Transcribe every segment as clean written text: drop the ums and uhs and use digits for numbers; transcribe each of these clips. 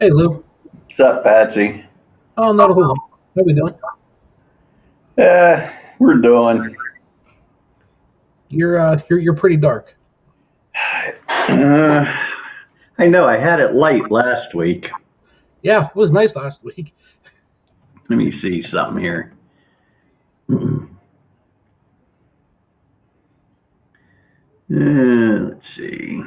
Hey Lou. What's up, Patsy? Oh, not a whole lot. How we doing? We're doing. You're pretty dark. Uh, I know I had it light last week. Yeah, it was nice last week. Let me see something here. Let's see.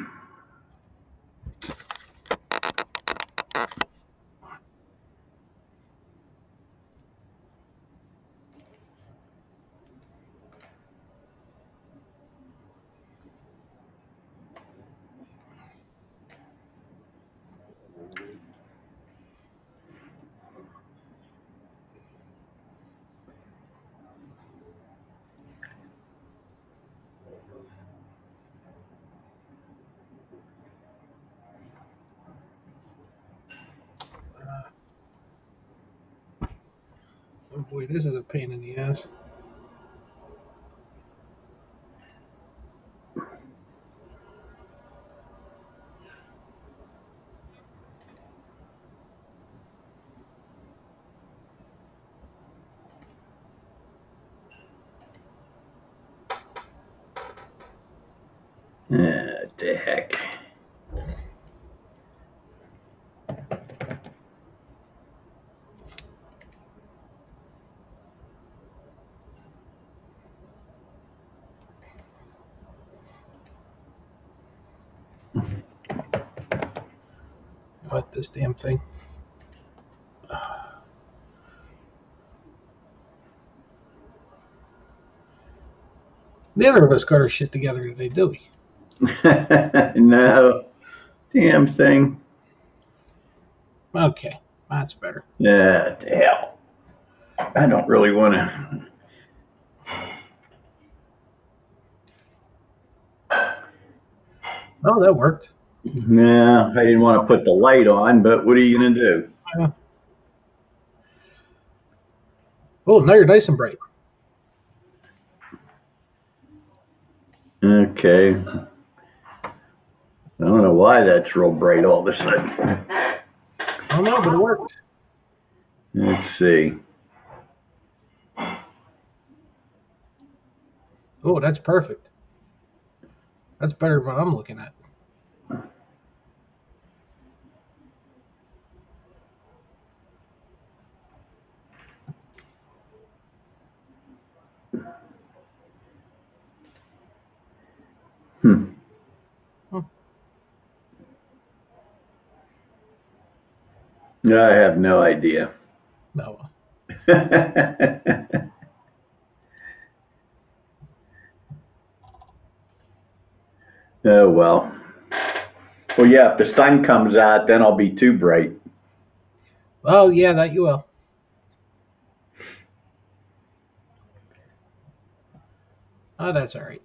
Oh boy, this is a pain in the ass. What the heck? What this damn thing? Neither of us got our shit together today, do we? No, damn thing. Okay, that's better. Yeah, the hell. I don't really want to. Oh, that worked. No, I didn't want to put the light on, but what are you going to do? Oh, now you're nice and bright. Okay. I don't know why that's real bright all of a sudden. Oh no, but it worked. Let's see. Oh, that's perfect. That's better than what I'm looking at. Hmm. I have no idea. No. Oh, well. Well, yeah, if the sun comes out, then I'll be too bright. Well, yeah, that you will. Oh, that's all right.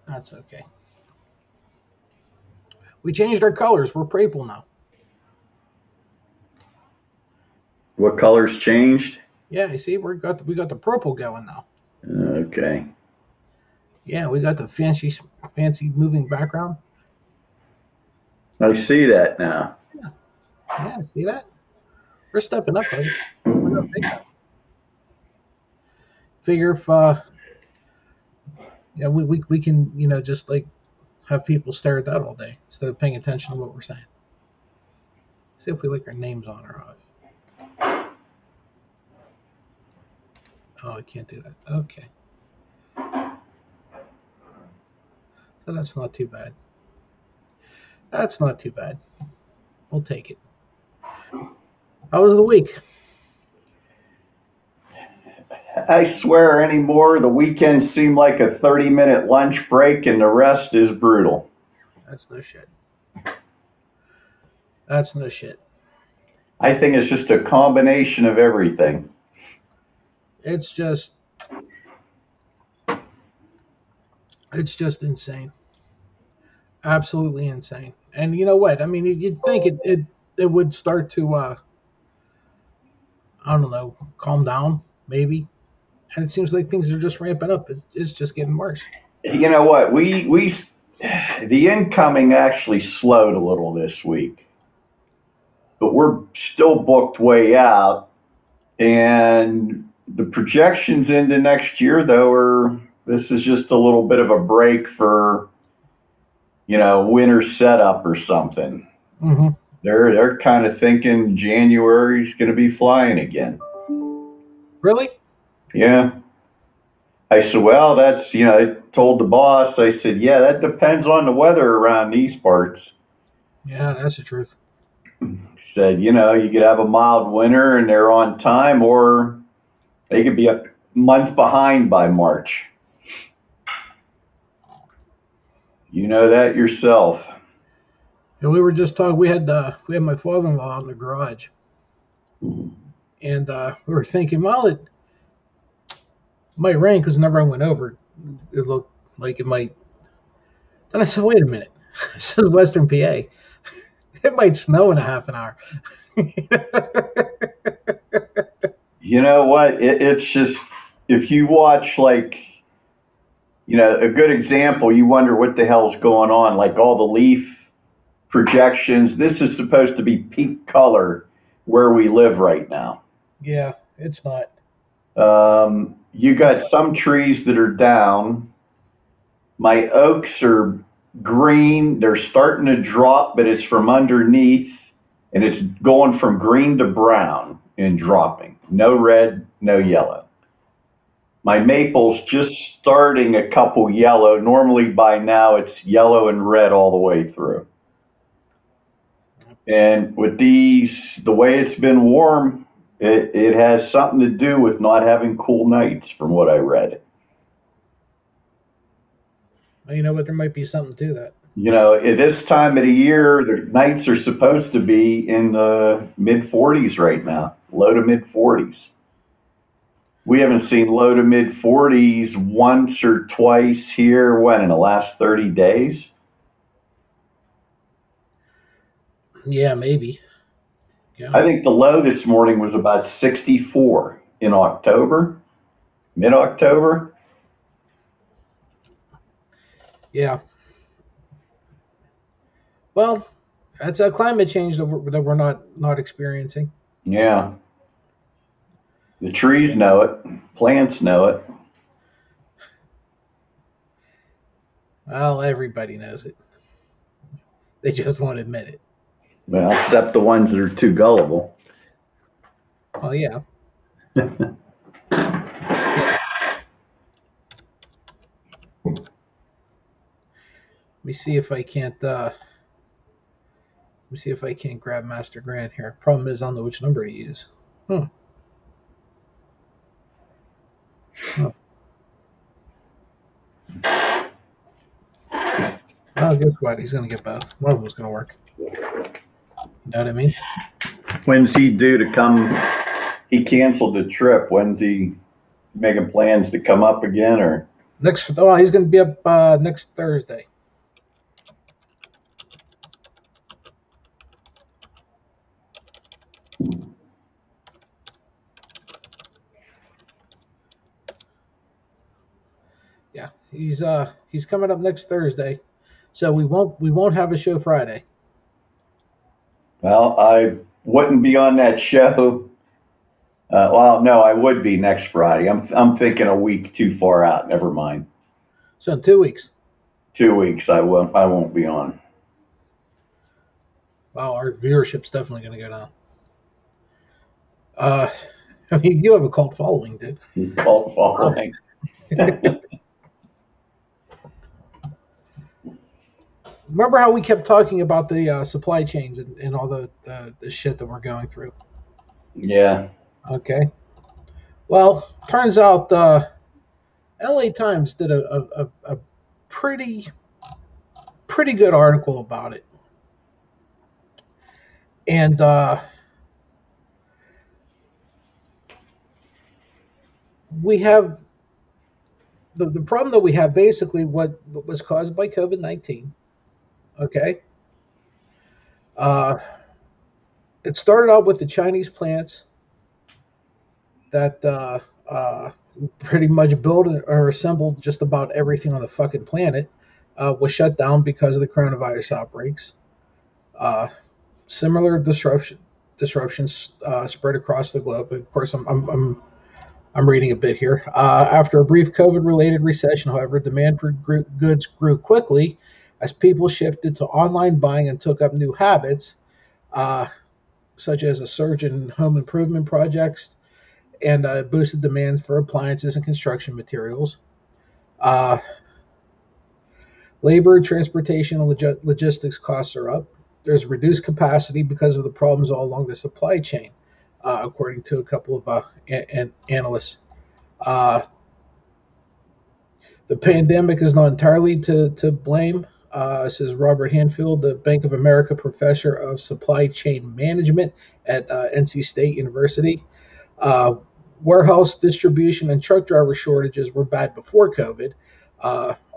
That's okay. We changed our colors. We're purple now. What colors changed? Yeah, you see, we got the purple going now. Okay. Yeah, we got the fancy moving background. I see that now. Yeah, see that? We're stepping up, buddy. We're gonna make that. Figure if yeah, we can, just like have people stare at that all day instead of paying attention to what we're saying. See if we like our names on or off. Oh, I can't do that. Okay. So that's not too bad. That's not too bad. We'll take it. How was the week? I swear anymore, the weekends seem like a 30-minute lunch break and the rest is brutal. That's no shit. That's no shit. I think it's just a combination of everything. It's just insane. Absolutely insane. And you know what? I mean, you'd think it would start to I don't know, calm down maybe. And it seems like things are just ramping up. It's just getting worse. You know what? The incoming actually slowed a little this week. but we're still booked way out. And the projections into next year, though, are this is just a little bit of a break for, winter setup or something. Mm-hmm. They're kind of thinking January's going to be flying again. Really? Yeah. I said, well, I told the boss, I said, yeah, that depends on the weather around these parts. Yeah, that's the truth. He said, you could have a mild winter and they're on time, or they could be a month behind by March. You know that yourself. And we were just talking. We had my father-in-law in the garage, and we were thinking, well, it might rain because whenever I went over, it looked like it might. Then I said, wait a minute, this is Western PA. It might snow in a half an hour. You know what? It's just, if you watch, like, a good example, you wonder what the hell's going on. Like all the leaf projections, this is supposed to be peak color where we live right now. Yeah, it's not. You got some trees that are down. My oaks are green. They're starting to drop, but it's from underneath, and it's going from green to brown and dropping. No red, no yellow. My maple's just starting a couple yellow. Normally by now it's yellow and red all the way through. And with the way it's been warm, it has something to do with not having cool nights, from what I read. Well, you know what? There might be something to that. At this time of the year, the nights are supposed to be in the mid 40s right now, low to mid 40s. We haven't seen low to mid 40s once or twice here, in the last 30 days? Yeah, maybe. Yeah. I think the low this morning was about 64 in October, mid October. Yeah. Well, that's a climate change that we're not experiencing. Yeah. The trees know it, plants know it. Well, everybody knows it. They just won't admit it. Well, except the ones that are too gullible. Well, yeah. Yeah. Let me see if I can't. Let me see if I can't grab Master Grant here. Problem is, I don't know which number to use. Oh, well, guess what? He's going to get both. One of them's going to work. You know what I mean? When's he due to come? He canceled the trip. When's he making plans to come up again, or? He's going to be up next Thursday. Yeah, he's coming up next Thursday, so we won't have a show Friday. Well, I wouldn't be on that show. Well, no, I would be next Friday. I'm thinking a week too far out. Never mind. So in 2 weeks. 2 weeks, I won't be on. Wow, our viewership's definitely going to go down. I mean, you have a cult following, dude. Cult following. Remember how we kept talking about the supply chains and all the shit that we're going through? Yeah. Okay. Well, turns out LA Times did a pretty good article about it. And we have the problem that we have basically what was caused by COVID-19. Okay. It started out with the Chinese plants that pretty much built or assembled just about everything on the fucking planet, was shut down because of the coronavirus outbreaks. Similar disruptions spread across the globe. Of course, I'm reading a bit here. After a brief COVID-related recession, however, demand for goods grew quickly as people shifted to online buying and took up new habits, uh, such as a surge in home improvement projects and boosted demand for appliances and construction materials. Uh, Labor, transportation, and logistics costs are up. There's reduced capacity because of the problems all along the supply chain, according to a couple of analysts. Uh, the pandemic is not entirely to blame, says Robert Hanfield, the Bank of America professor of supply chain management at NC State University. Uh, Warehouse distribution and truck driver shortages were bad before COVID.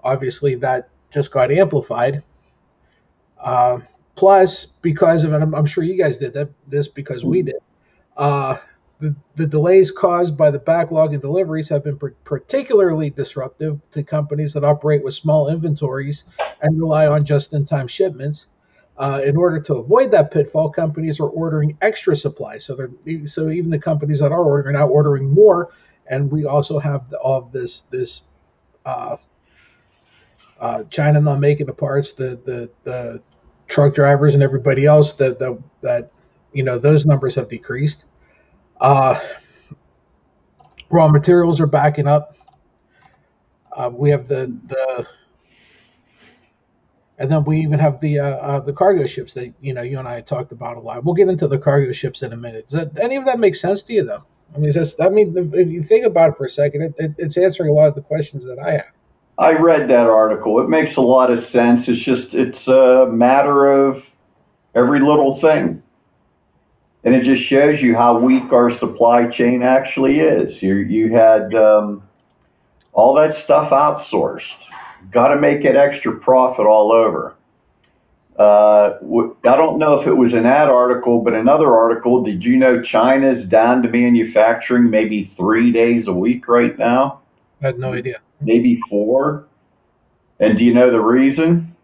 Obviously, that just got amplified. Uh, Plus, because of, and I'm sure you guys did this because we did, uh, the delays caused by the backlog in deliveries have been particularly disruptive to companies that operate with small inventories and rely on just-in-time shipments. In order to avoid that pitfall, companies are ordering extra supplies. So even the companies that are ordering are now ordering more, and we also have all of this uh, China not making the parts, the truck drivers and everybody else that those numbers have decreased. Uh, Raw materials are backing up. We have the and then we even have the cargo ships that you and I talked about a lot. We'll get into the cargo ships in a minute. Does any of that make sense to you though? I mean, if you think about it for a second, it's answering a lot of the questions that I have. I read that article. It makes a lot of sense. It's a matter of every little thing. And it just shows you how weak our supply chain actually is. You had all that stuff outsourced. Got to make it extra profit all over. I don't know if it was in that article, but another article, did you know China's down to manufacturing maybe 3 days a week right now? I had no idea. Maybe 4. And do you know the reason?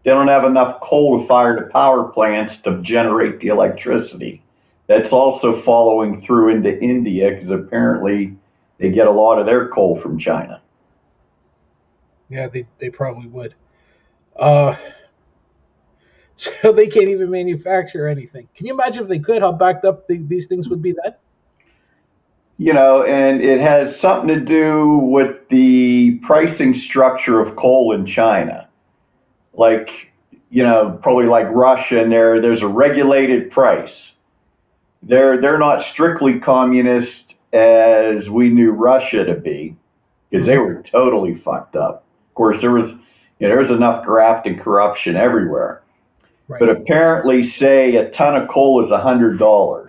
They don't have enough coal to fire the power plants to generate the electricity. That's also following through into India because apparently they get a lot of their coal from China. Yeah, they probably would. So they can't even manufacture anything. Can you imagine if they could, how backed up these things would be then? And it has something to do with the pricing structure of coal in China. Like, probably like Russia, and there's a regulated price. They're not strictly communist as we knew Russia to be, because they were totally fucked up. Of course, there was enough graft and corruption everywhere. Right. But apparently, say a ton of coal is $100.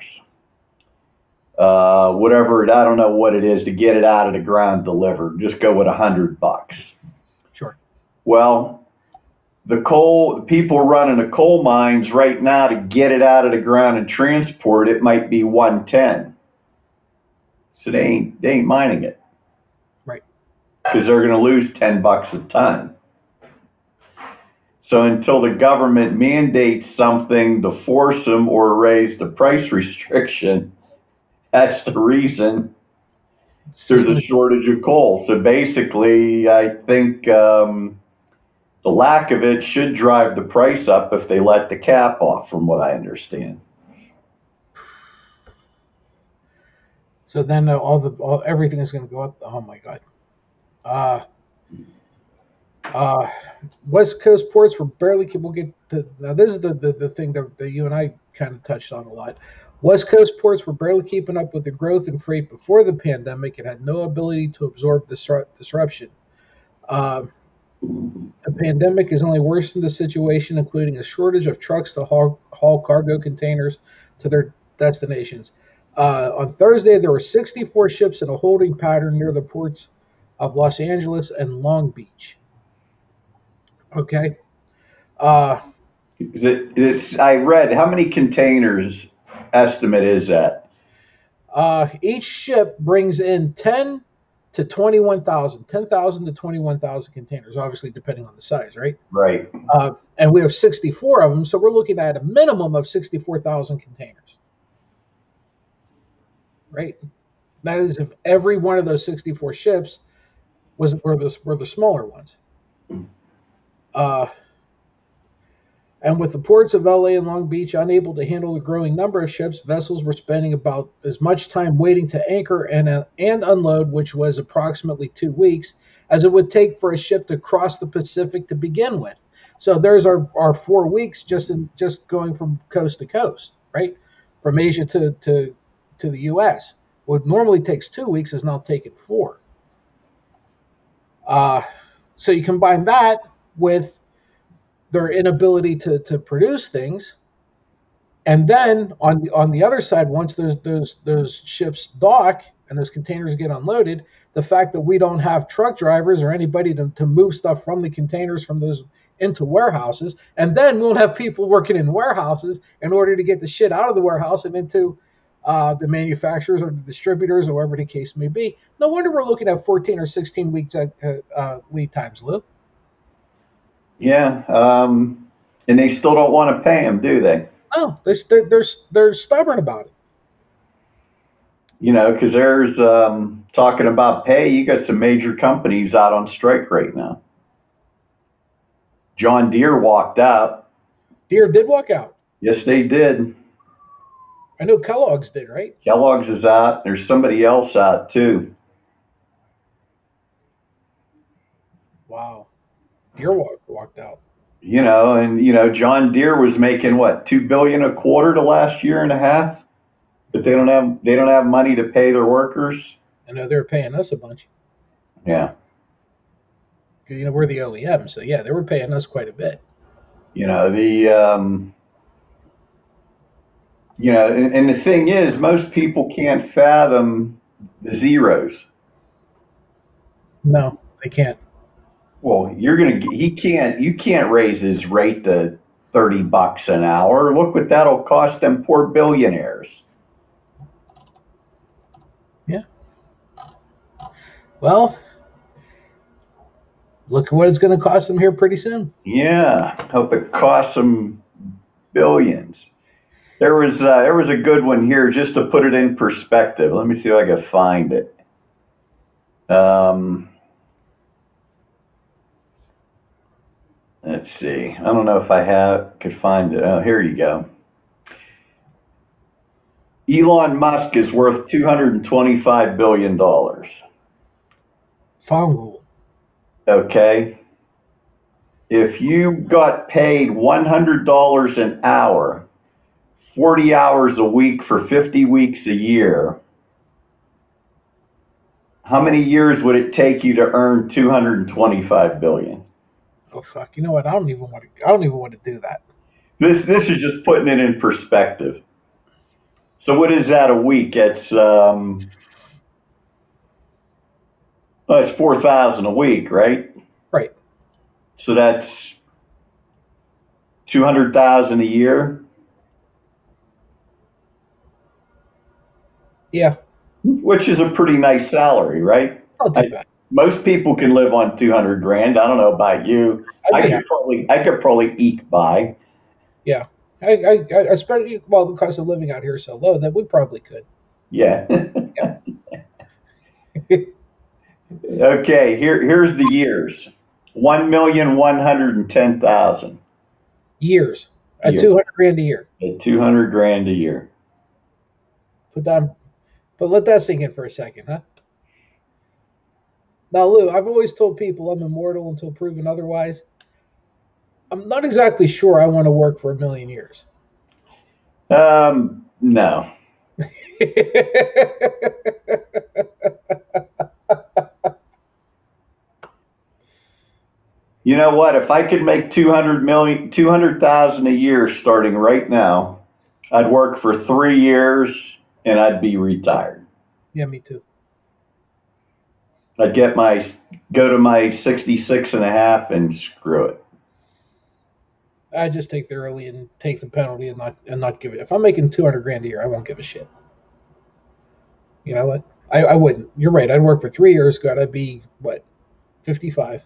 Whatever, I don't know what it is to get it out of the ground delivered. Just go with $100. Sure. Well, the people running the coal mines right now to get it out of the ground and transport it might be 110. So they ain't mining it. Right. Because they're going to lose $10 a ton. So until the government mandates something to force them or raise the price restriction, that's the reason there's a shortage of coal. So basically, I think the lack of it should drive the price up if they let the cap off, from what I understand. So then everything is going to go up. Oh my God. West Coast ports were barely. We'll get to now. This is the thing that you and I kind of touched on a lot. West Coast ports were barely keeping up with the growth in freight before the pandemic and had no ability to absorb disruption. The pandemic has only worsened the situation, including a shortage of trucks to haul cargo containers to their destinations. On Thursday, there were 64 ships in a holding pattern near the ports of Los Angeles and Long Beach. Okay. I read, how many containers estimate is that? Each ship brings in 10,000 to 21,000 containers, obviously depending on the size, right? Right. And we have 64 of them, so we're looking at a minimum of 64,000 containers, right? That is if every one of those 64 ships were the smaller ones. Uh, And with the ports of LA and Long Beach unable to handle the growing number of ships, vessels were spending about as much time waiting to anchor and unload, which was approximately 2 weeks, as it would take for a ship to cross the Pacific to begin with. So there's our 4 weeks just going from coast to coast, right? From Asia to the US. What normally takes 2 weeks is now taking 4. Uh, so you combine that with their inability to produce things. And then on the other side, once those ships dock and those containers get unloaded, the fact that we don't have truck drivers or anybody to move stuff from the containers from those into warehouses, and then we'll have people working in warehouses in order to get the shit out of the warehouse and into the manufacturers or the distributors or whatever the case may be. No wonder we're looking at 14 or 16 weeks at lead times, Lou. Yeah. And they still don't want to pay them, do they? No, they're stubborn about it. You know, because there's talking about pay. You got some major companies out on strike right now. John Deere walked out. Deere did walk out. Yes, they did. I know Kellogg's did, right? Kellogg's is out. There's somebody else out too. Wow. Deere walked out. You know, and you know, John Deere was making what, $2 billion a quarter the last year and a half, but they don't have money to pay their workers. I know they're paying us a bunch. Yeah. You know, we're the OEM, so yeah, they were paying us quite a bit. You know, you know, and the thing is, most people can't fathom the zeros. No, they can't. Well, you can't raise his rate to $30 an hour. Look what that'll cost them poor billionaires. Yeah. Well, look at what it's going to cost them here pretty soon. Yeah, hope it costs them billions. There was a good one here just to put it in perspective. Let me see if I can find it. Let's see. I don't know if could find it. Oh, here you go. Elon Musk is worth $225 billion. Farm rule. Okay. If you got paid $100 an hour, 40 hours a week for 50 weeks a year, how many years would it take you to earn $225 billion? Oh fuck! You know what? I don't even want to do that. This is just putting it in perspective. So what is that a week? It's it's 4,000 a week, right? Right. So that's 200,000 a year. Yeah. Which is a pretty nice salary, right? Not too bad. Most people can live on 200 grand. I don't know about you. I could probably eke by. Yeah. I especially well, the cost of living out here is so low that we probably could. Yeah. Okay, here's the years. 1,110,000 years at 200 grand a year. At 200 grand a year. But let that sink in for a second, huh? Now, Lou, I've always told people I'm immortal until proven otherwise. I'm not exactly sure I want to work for 1,000,000 years. No. You know what? If I could make 200,000 a year starting right now, I'd work for 3 years and I'd be retired. Yeah, me too. I'd go to my 66 and a half and screw it. I just take the early and take the penalty and not give it. If I'm making 200 grand a year, I won't give a shit. You know what? I wouldn't. You're right. I'd work for 3 years. God, I'd be what, 55.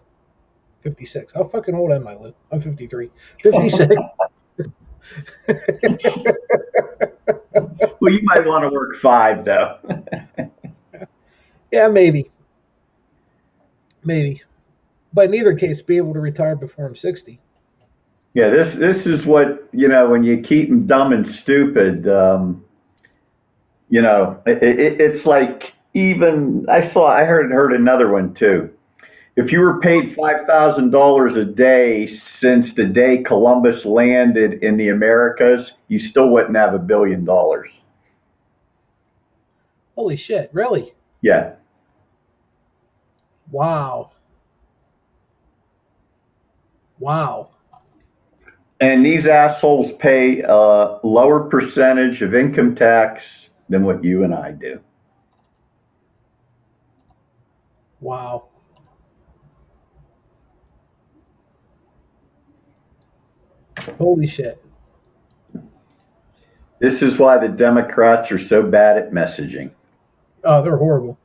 56. How fucking old am I, Lou? I'm 53. 56. Well, you might want to work 5 though. Yeah, maybe. Maybe. But in either case, be able to retire before I'm 60. Yeah, this is what when you keep them dumb and stupid. It's like even I heard another one too. If you were paid $5,000 a day since the day Columbus landed in the Americas, you still wouldn't have $1 billion. Holy shit. Really? Yeah. Wow. Wow. And these assholes pay a lower percentage of income tax than what you and I do. Wow. Holy shit. This is why the Democrats are so bad at messaging. Oh, they're horrible.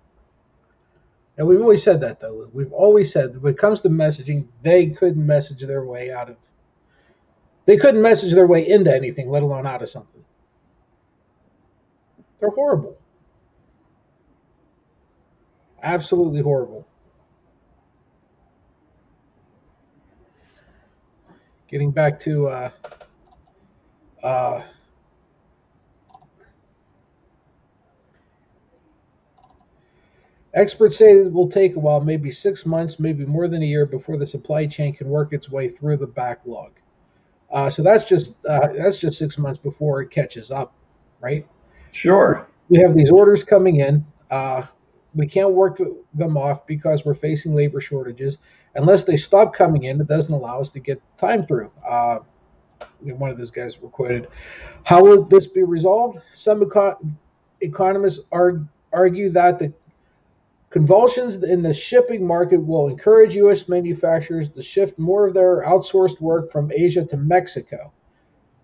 And we've always said that, though. We've always said that when it comes to messaging, they couldn't message their way out of. They couldn't message their way into anything, let alone out of something. They're horrible. Absolutely horrible. Getting back to uh, experts say it will take a while, maybe 6 months, maybe more than a year, before the supply chain can work its way through the backlog. So that's just 6 months before it catches up, right? Sure. We have these orders coming in. We can't work them off because we're facing labor shortages. Unless they stop coming in, it doesn't allow us to get time through. One of those guys were quoted. How will this be resolved? Some economists argue that the convulsions in the shipping market will encourage U.S. manufacturers to shift more of their outsourced work from Asia to Mexico.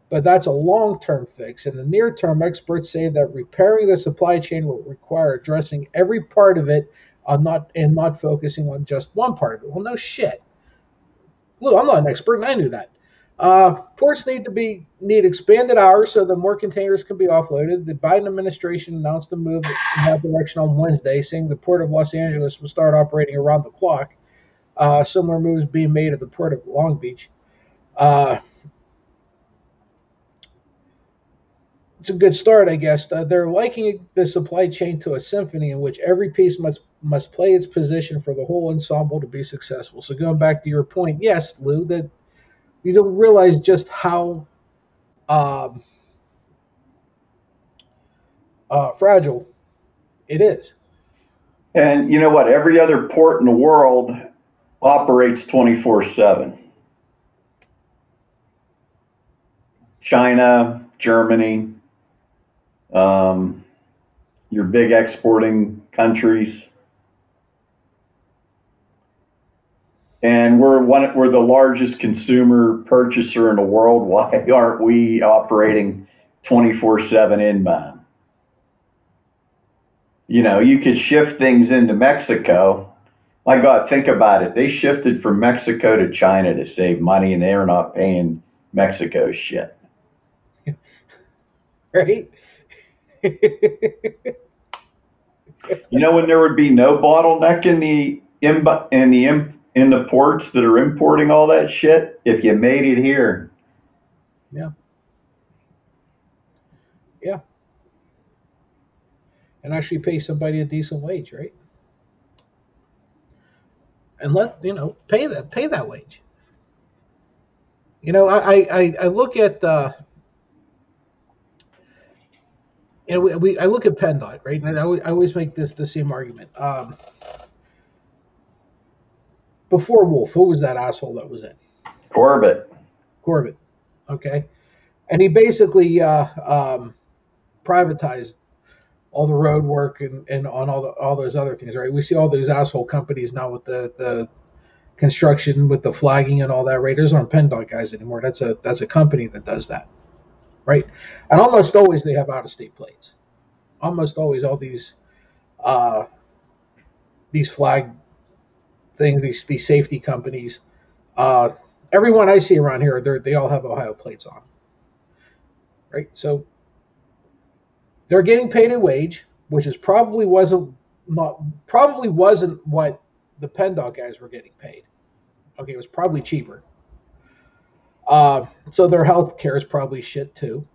But that's a long-term fix. In the near term, experts say that repairing the supply chain will require addressing every part of it, not focusing on just one part of it. Well, no shit. Lou, I'm not an expert, and I knew that. Ports need expanded hours so that more containers can be offloaded. The Biden administration announced a move in that direction on Wednesday, saying the port of Los Angeles will start operating around the clock. Similar moves being made at the port of Long Beach. Uh, it's a good start, I guess. They're likening the supply chain to a symphony in which every piece must play its position for the whole ensemble to be successful. So going back to your point, yes, Lou, that you don't realize just how um, fragile it is. And you know what? Every other port in the world operates 24/7. China, Germany, um, your big exporting countries. And we're the largest consumer purchaser in the world. Why aren't we operating 24/7 inbound? You could shift things into Mexico. My God, think about it. They shifted from Mexico to China to save money, and they're not paying Mexico shit. Right? When there would be no bottleneck in the ports that are importing all that shit if you made it here. Yeah. Yeah. And actually pay somebody a decent wage, right? And pay that wage. I look at I look at PennDOT, right? And I always make the same argument. Before Wolf, who was that asshole that was in? Corbett. Corbett. Okay. And he basically privatized all the road work and on all those other things, right? We see all those asshole companies now with the construction, with the flagging and all that, right? Those aren't PennDOT guys anymore. That's a company that does that, right? And almost always they have out of state plates. Almost always all these flag things, these safety companies, Everyone I see around here, they all have Ohio plates on, right? So they're getting paid a wage, which is probably wasn't what the Penn Dog guys were getting paid. Okay, it was probably cheaper. So their health care is probably shit too.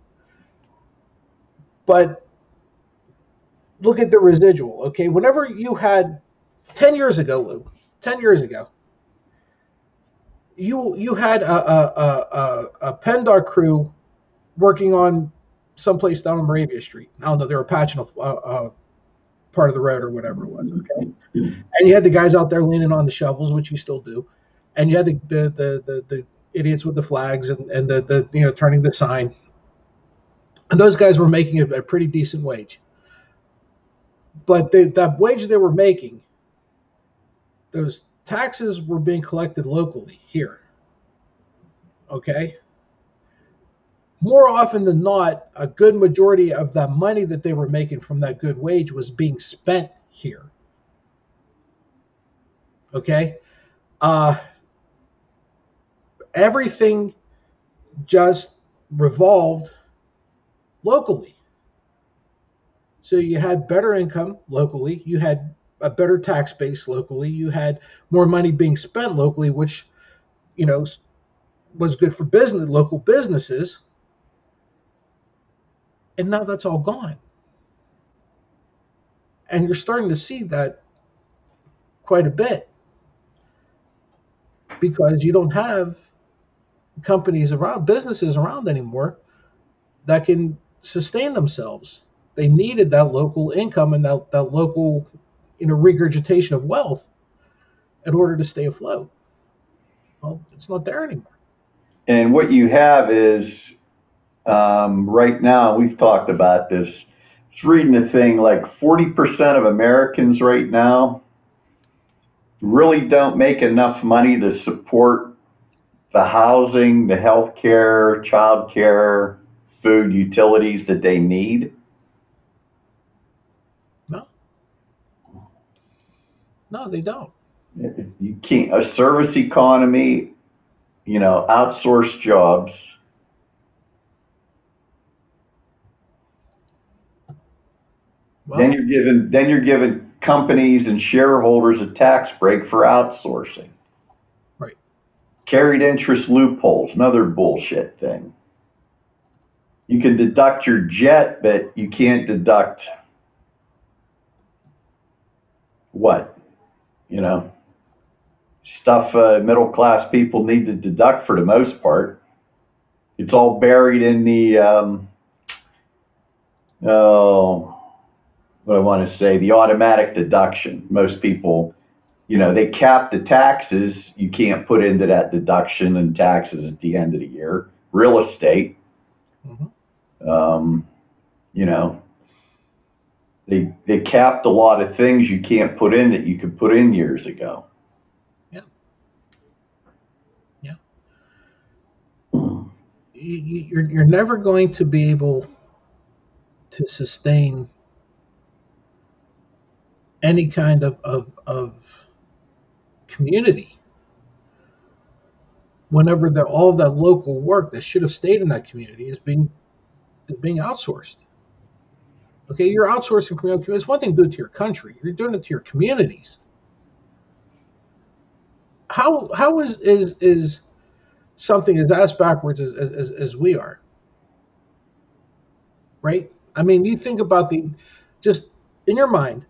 But look at the residual. Okay, whenever you had 10 years ago, Lou, 10 years ago, you had a Penn Dog crew working on someplace down on Moravia Street. I don't know, they were patching a part of the road or whatever it was. Okay, and you had the guys out there leaning on the shovels, which you still do, and you had the idiots with the flags and the turning the sign, and those guys were making a pretty decent wage. But that wage they were making, those taxes were being collected locally here. Okay, more often than not, a good majority of that money that they were making from that good wage was being spent here. Okay, uh, everything just revolved locally. So you had better income locally, you had a better tax base locally, you had more money being spent locally, which you know was good for business, local businesses, and now that's all gone. And you're starting to see that quite a bit because you don't have companies around, businesses around anymore that can sustain themselves. They needed that local income and that local, regurgitation of wealth in order to stay afloat. Well, it's not there anymore. And what you have is right now, we've talked about this. It's reading a thing like 40% of Americans right now really don't make enough money to support the housing, the health care, child care, food, utilities that they need. No, no, they don't. You can't, a service economy, outsourced jobs. Well, Then you're giving companies and shareholders a tax break for outsourcing. right. Carried interest loopholes, another bullshit thing. You can deduct your jet, but you can't deduct what? You know, stuff middle class people need to deduct for the most part. It's all buried in the, oh, what I want to say, the automatic deduction. Most people, they cap the taxes. You can't put into that deduction and taxes at the end of the year. Real estate, um, you know, they capped a lot of things you can't put in that you could put in years ago. Yeah. Yeah. You're never going to be able to sustain any kind of community whenever all of that local work that should have stayed in that community is being outsourced. Okay, you're outsourcing from your community. It's one thing to do it to your country. You're doing it to your communities. How is something as ass backwards as we are, right? I mean, you think about just in your mind,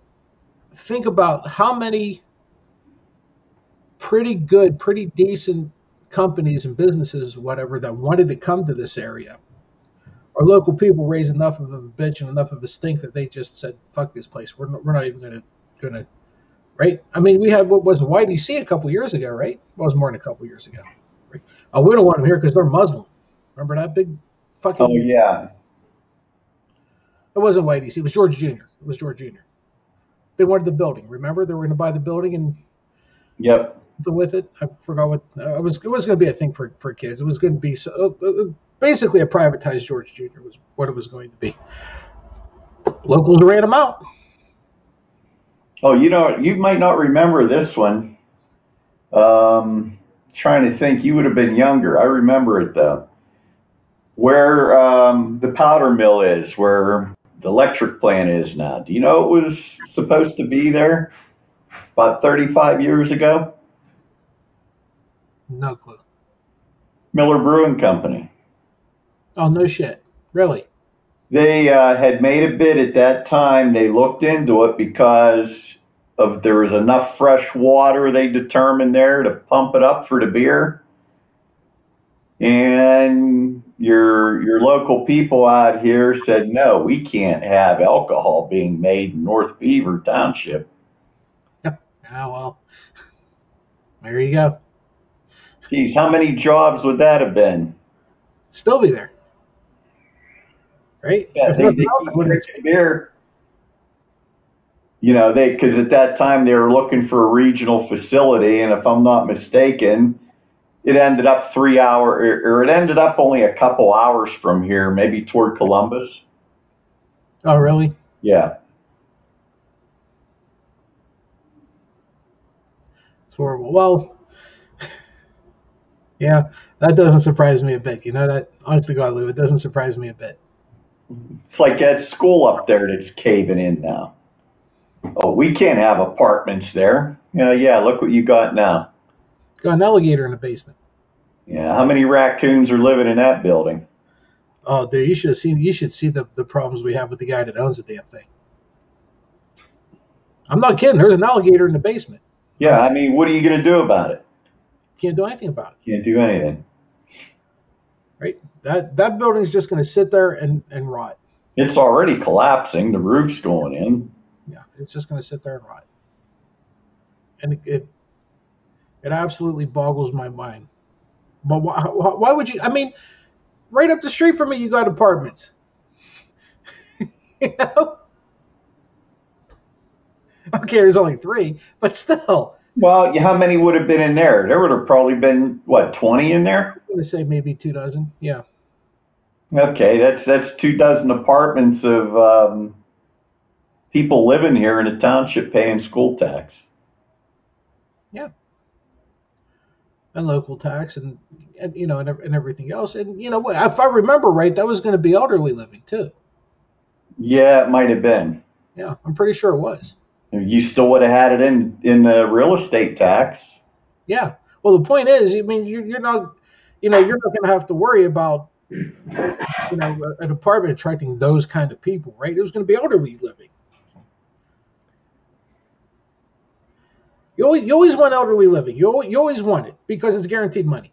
think about how many pretty good, pretty decent companies and businesses, whatever, that wanted to come to this area. Our local people raised enough of a bitch and enough of a stink that they just said, "Fuck this place. We're not even gonna." Right? I mean, we had what was YDC a couple years ago, right? Well, it was more than a couple years ago. Right? Oh, we don't want them here because they're Muslim. Remember that big Oh fucking? yeah, It wasn't YDC. It was George Jr. It was George Jr. They wanted the building. Remember, they were going to buy the building and yep. with it. I forgot what it was going to be. A thing for kids. It was going to be basically a privatized George Jr. was what it was going to be. Locals ran them out. Oh, you might not remember this one. trying to think. You would have been younger. I remember it though. Where the powder mill is, where the electric plant is now. Do you know it was supposed to be there about 35 years ago? No clue. Miller Brewing Company. Oh, no shit. Really? They had made a bid at that time. They looked into it because of there was enough fresh water they determined there to pump it up for the beer. And your local people out here said, no, we can't have alcohol being made in North Beaver Township. Yeah. Ah, well, there you go. Geez, how many jobs would that have been? Still be there, right? Yeah, If they nothing else, keep it wouldn't. drinking beer. You know, because at that time they were looking for a regional facility, and if I'm not mistaken, it ended up 3 hour, or it ended up only a couple hours from here, maybe toward Columbus. Oh, really? Yeah. It's horrible. Well, yeah, that doesn't surprise me a bit. You know that, honest to God, Lou, it doesn't surprise me a bit. It's like that school up there that's caving in now. Oh, we can't have apartments there. Yeah, look what you got now. Got an alligator in the basement. Yeah, how many raccoons are living in that building? Oh, dude, you should have seen. You should see the problems we have with the guy that owns the damn thing. I'm not kidding. There's an alligator in the basement. Yeah, I mean, what are you going to do about it? Can't do anything about it. Can't do anything. Right? That building's just going to sit there and rot. It's already collapsing. The roof's going in. Yeah, it's just going to sit there and rot. And it absolutely boggles my mind. But why would you? I mean, right up the street from me, you got apartments. You know? Okay, there's only 3, but still. Well, how many would have been in there? There would have probably been, what, 20 in there? I'm going to say maybe 2 dozen. Yeah. Okay, that's 2 dozen apartments of people living here in a township paying school tax. Yeah. And local tax and you know and everything else. And you know what? If I remember right, that was going to be elderly living too. Yeah, it might have been. Yeah, I'm pretty sure it was. You still would have had it in the real estate tax. Yeah. Well, the point is, I mean, you're not, you're not going to have to worry about, an apartment attracting those kind of people, right? It was going to be elderly living. You always want elderly living. You always want it because it's guaranteed money,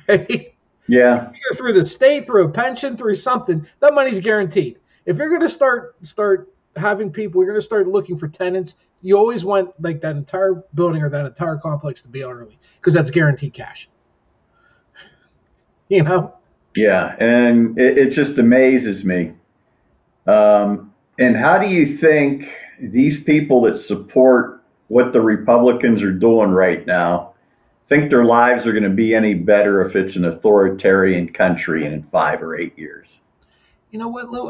right? Yeah. Either through the state, through a pension, through something, that money's guaranteed. If you're going to start having people, you're going to start looking for tenants. You always want like that entire building or that entire complex to be elderly because that's guaranteed cash. You know? Yeah, and it just amazes me. And how do you think these people that support what the Republicans are doing right now think their lives are going to be any better if it's an authoritarian country in 5 or 8 years? You know what, Lou?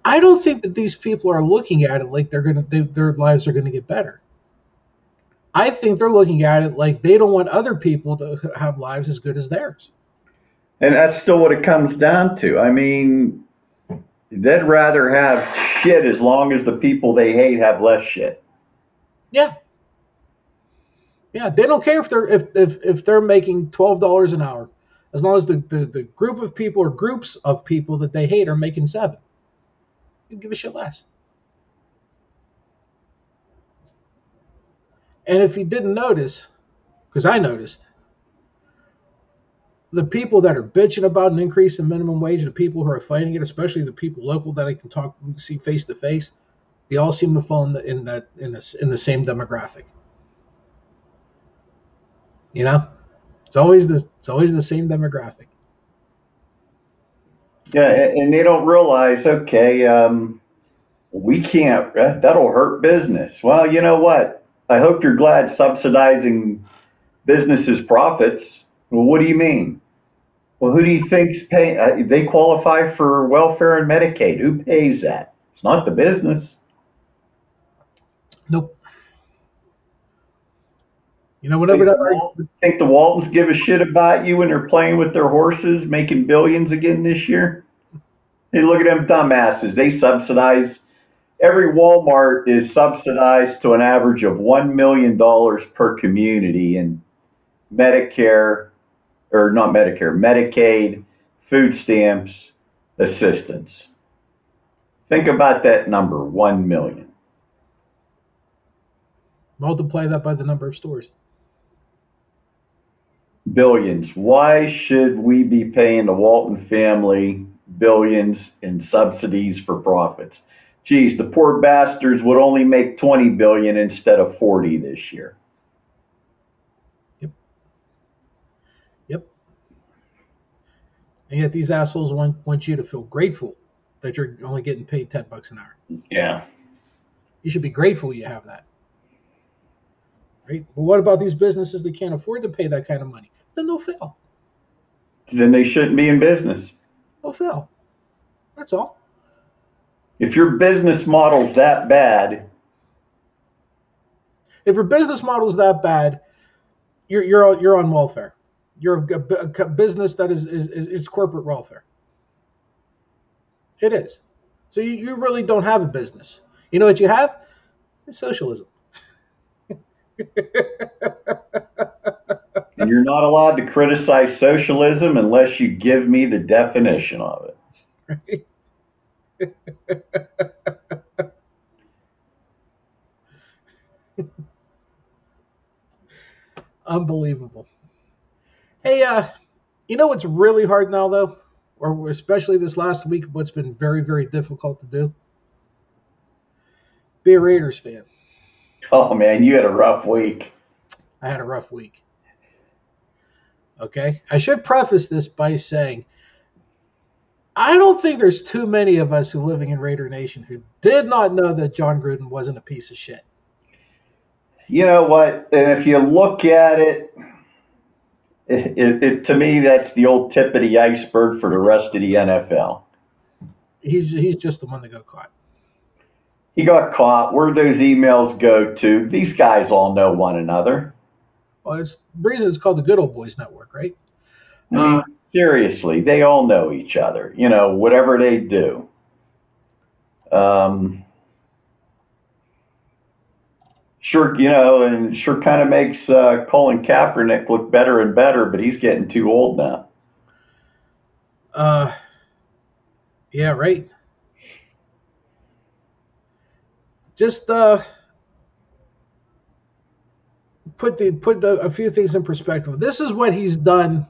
I don't think that these people are looking at it like their lives are gonna get better. I think they're looking at it like they don't want other people to have lives as good as theirs. And that's still what it comes down to. I mean, they'd rather have shit as long as the people they hate have less shit. Yeah, yeah. They don't care if they're making $12 an hour, as long as the group of people or groups of people that they hate are making 7. You give a shit less. And if you didn't notice, because I noticed, the people that are bitching about an increase in minimum wage, the people who are fighting it, especially the people local that I can see face to face, they all seem to fall in the same demographic. You know, it's always the same demographic. Yeah, and they don't realize, okay, we can't, that'll hurt business. Well, you know what? I hope you're glad subsidizing businesses' profits. Well, what do you mean? Well, who do you think's paying? They qualify for welfare and Medicaid. Who pays that? It's not the business. Nope. You know, whenever that, Think the Waltons give a shit about you when they're playing with their horses, making billions again this year? Hey, look at them dumbasses. They subsidize. Every Walmart is subsidized to an average of $1 million per community in Medicare, or not Medicare, Medicaid, food stamps, assistance. Think about that number, 1 million. multiply that by the number of stores. Billions. Why should we be paying the Walton family billions in subsidies for profits? Geez, the poor bastards would only make 20 billion instead of 40 this year. Yep. Yep. And yet these assholes want you to feel grateful that you're only getting paid $10 an hour. Yeah. You should be grateful you have that. Right? But what about these businesses that can't afford to pay that kind of money? Then they'll fail. Then they shouldn't be in business. They'll fail. That's all. If your business model's that bad, if your business model is that bad, you're on welfare. You're a business that is it's corporate welfare. It is. So you really don't have a business. You know what you have? Socialism. and you're not allowed to criticize socialism unless you give me the definition of it. Right? Unbelievable. Hey, you know what's really hard now, though, or especially this last week, what's been very, very difficult to do? Be a Raiders fan. Oh man, you had a rough week. I had a rough week. Okay? I should preface this by saying I don't think there's too many of us who living in Raider Nation who did not know that John Gruden wasn't a piece of shit. You know what? And if you look at it, to me, that's the old tip of the iceberg for the rest of the NFL. He's just the one that got caught. He got caught. Where'd those emails go to? These guys all know one another. Well, it's the reason it's called the Good Old Boys Network, right? I mean, seriously, they all know each other. You know, whatever they do. Sure, you know, and sure kind of makes Colin Kaepernick look better and better, but he's getting too old now. Yeah, right. Just put a few things in perspective. This is what he's done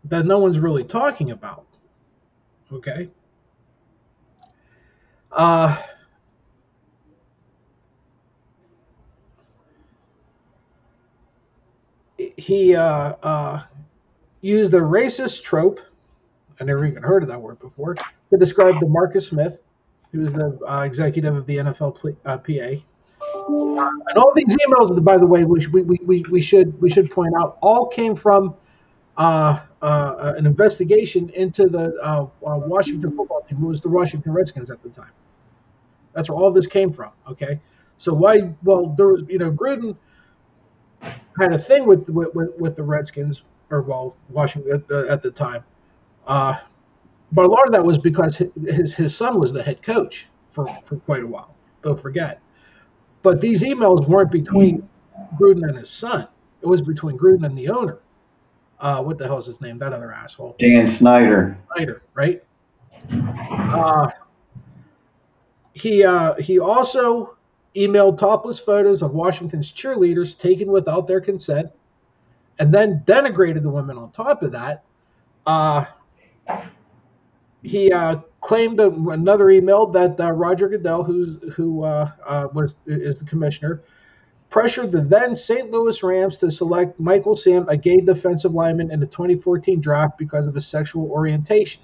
that no one's really talking about. Okay. He used a racist trope. I never even heard of that word before, to describe DeMarcus Smith, who is the executive of the NFL PA. And all these emails, by the way, which we should point out, all came from an investigation into the Washington football team, who was the Washington Redskins at the time. That's where all this came from. Okay, so why? Well, there was, Gruden had a thing with the Redskins, or Washington at the time. But a lot of that was because his son was the head coach for quite a while. Don't forget. But these emails weren't between Gruden and his son. It was between Gruden and the owner. What the hell is his name? That other asshole. Dan Snyder. Snyder, right? He also emailed topless photos of Washington's cheerleaders taken without their consent, and then denigrated the women on top of that. He claimed another email that Roger Goodell, who is the commissioner, pressured the then St. Louis Rams to select Michael Sam, a gay defensive lineman, in the 2014 draft because of his sexual orientation.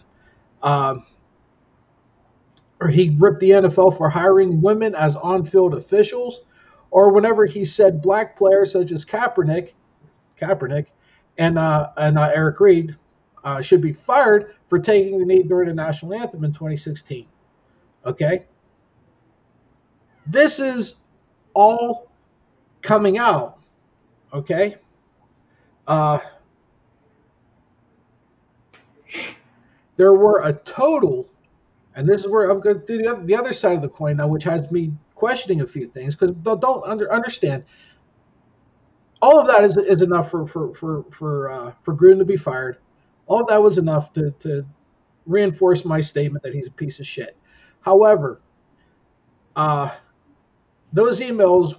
Or he ripped the NFL for hiring women as on-field officials, or whenever he said black players such as Kaepernick, and Eric Reed should be fired for taking the knee during the national anthem in 2016. Okay? This is all coming out, okay, uh, there were a total, and this is where I'm going to do the other side of the coin now, which has me questioning a few things because don't understand. All of that is enough for Gruden to be fired. All of that was enough to reinforce my statement that he's a piece of shit. However, uh, those emails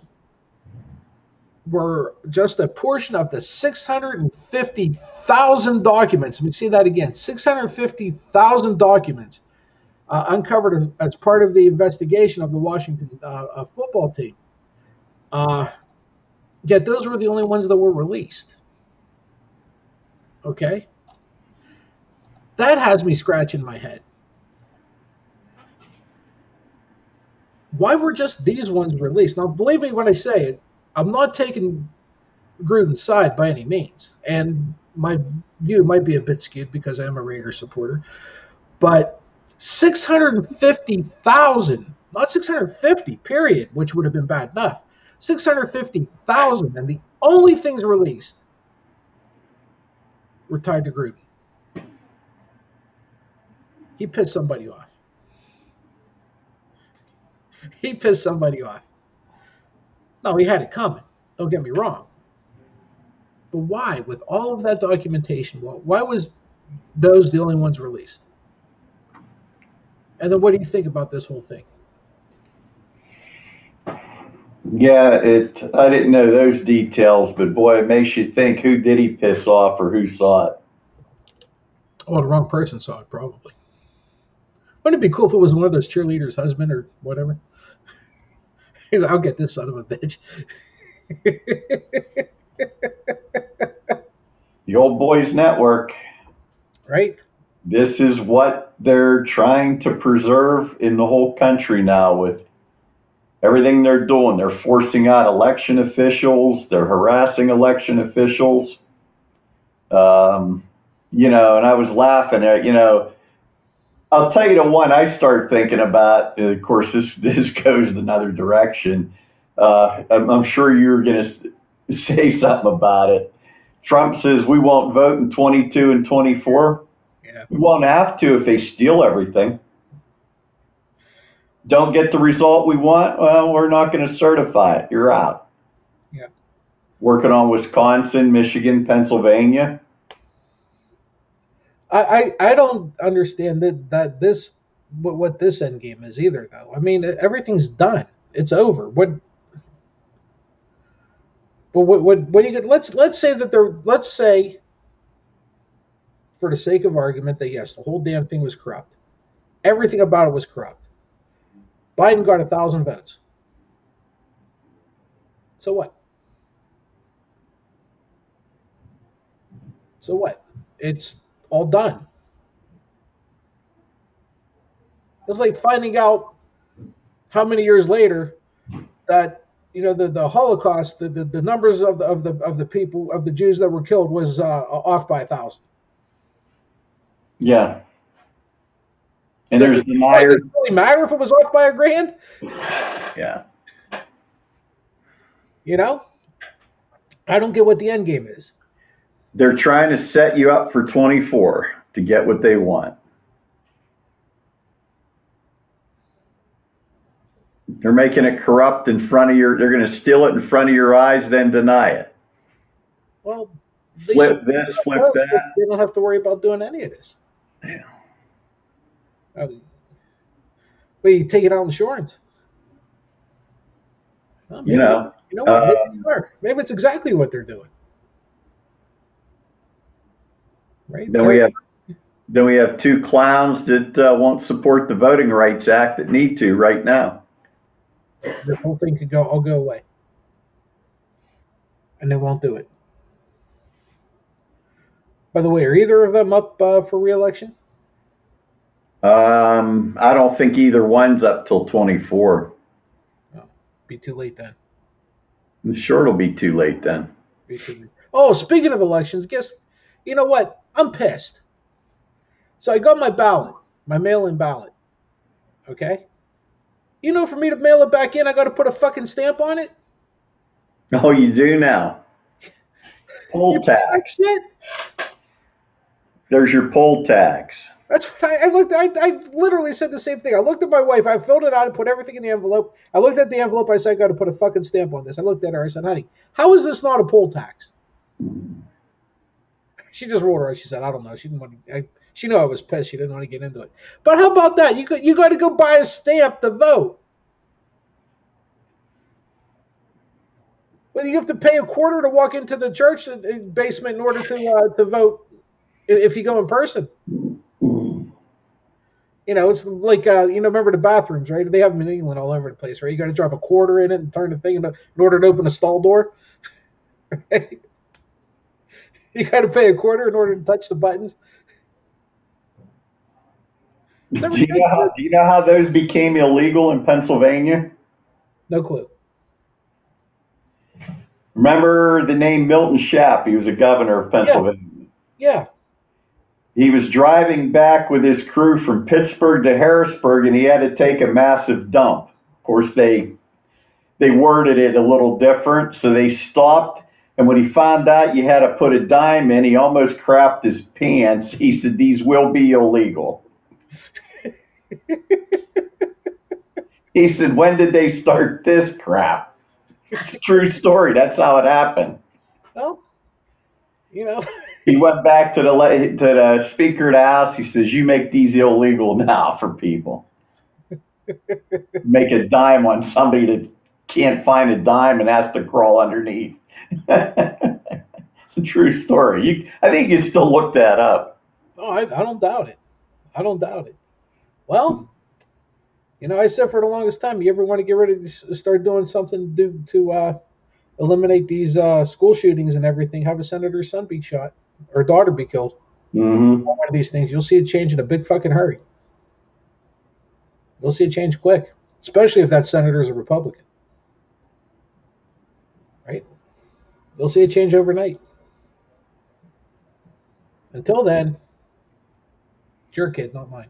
were just a portion of the 650,000 documents. Let me see that again: 650,000 documents uncovered as part of the investigation of the Washington football team. Yet those were the only ones that were released. Okay, that has me scratching my head. Why were just these ones released? Now, believe me when I say it, I'm not taking Gruden's side by any means, and my view might be a bit skewed because I am a Raider supporter. But 650,000, not 650, period, which would have been bad enough. 650,000, and the only things released were tied to Gruden. He pissed somebody off. He pissed somebody off. No, he had it coming. Don't get me wrong. But why, with all of that documentation, why was those the only ones released? And then what do you think about this whole thing? Yeah, I didn't know those details, but boy, it makes you think, who did he piss off or who saw it? Oh, the wrong person saw it, probably. Wouldn't it be cool if it was one of those cheerleaders' husband or whatever? He's like, I'll get this son of a bitch. The old boys network. Right? This is what they're trying to preserve in the whole country now with everything they're doing. They're forcing out election officials. They're harassing election officials. And I was laughing at, I'll tell you the one I started thinking about. Of course, this goes another direction. I'm sure you're going to say something about it. Trump says we won't vote in 22 and 24. Yeah. We won't have to if they steal everything. Don't get the result we want, well, we're not going to certify it. You're out. Yeah. Working on Wisconsin, Michigan, Pennsylvania. I don't understand that this what this end game is either, though. I mean, everything's done. It's over. What do you get? Let's say that let's say, for the sake of argument, that yes, the whole damn thing was corrupt. Everything about it was corrupt. Biden got 1,000 votes. So what? So what? It's all done. It's like finding out how many years later that the Holocaust, the numbers of the people, of the Jews that were killed, was off by 1,000. Yeah. And there's the Myers. Does it really matter if it was off by a grand? Yeah. I don't get what the end game is. They're trying to set you up for 24 to get what they want. They're making it corrupt in front of they're going to steal it in front of your eyes, then deny it. Well, flip this, flip that. They don't have to worry about doing any of this. Yeah. But you take it out insurance. Well, maybe, what? Maybe it's exactly what they're doing. Right? Then we have two clowns that won't support the Voting Rights Act that need to right now. The whole thing could go away, and they won't do it. By the way, are either of them up for re-election? I don't think either one's up till 24. Oh, be too late then. I'm sure it'll be too late then. Be too late. Oh, speaking of elections, you know what? I'm pissed. So I got my ballot, my mail-in ballot. Okay? For me to mail it back in, I got to put a fucking stamp on it? Oh, you do now. You Poll pay that tax. shit? There's your poll tax. That's what I looked. I literally said the same thing. I looked at my wife. I filled it out and put everything in the envelope. I looked at the envelope. I said, I got to put a fucking stamp on this. I looked at her. I said, honey, how is this not a poll tax? She just rolled her eyes. She said, I don't know. She didn't want to. She knew I was pissed. She didn't want to get into it. But how about that? You got to go buy a stamp to vote. Well, you have to pay a quarter to walk into the church basement in order to vote if you go in person. You know, it's like remember the bathrooms, right? They have them in England all over the place, right? You got to drop a quarter in it and turn the thing in order to open a stall door. Right? You got to pay a quarter in order to touch the buttons. Is that ridiculous? Do you know how those became illegal in Pennsylvania? No clue. Remember the name Milton Shapp? He was a governor of Yeah, Pennsylvania. yeah. He was driving back with his crew from Pittsburgh to Harrisburg, and he had to take a massive dump. Of course, they worded it a little different, so they stopped. And when he found out you had to put a dime in, he almost crapped his pants. He said, "These will be illegal." He said, "When did they start this crap?" It's a true story. That's how it happened. Well, you know. He went back to the Speaker of the House. He says, "You make these illegal now for people. Make a dime on somebody that can't find a dime and has to crawl underneath." It's a true story. I think you still look that up. Oh, I don't doubt it. I don't doubt it. Well, I said for the longest time, you ever want to get rid of start doing something to eliminate these school shootings and everything, have a senator's son be shot or daughter be killed. Mm-hmm. One of these things, you'll see it change in a big fucking hurry. You'll see it change quick, especially if that senator is a Republican. Right? You'll see it change overnight. Until then, it's your kid, not mine.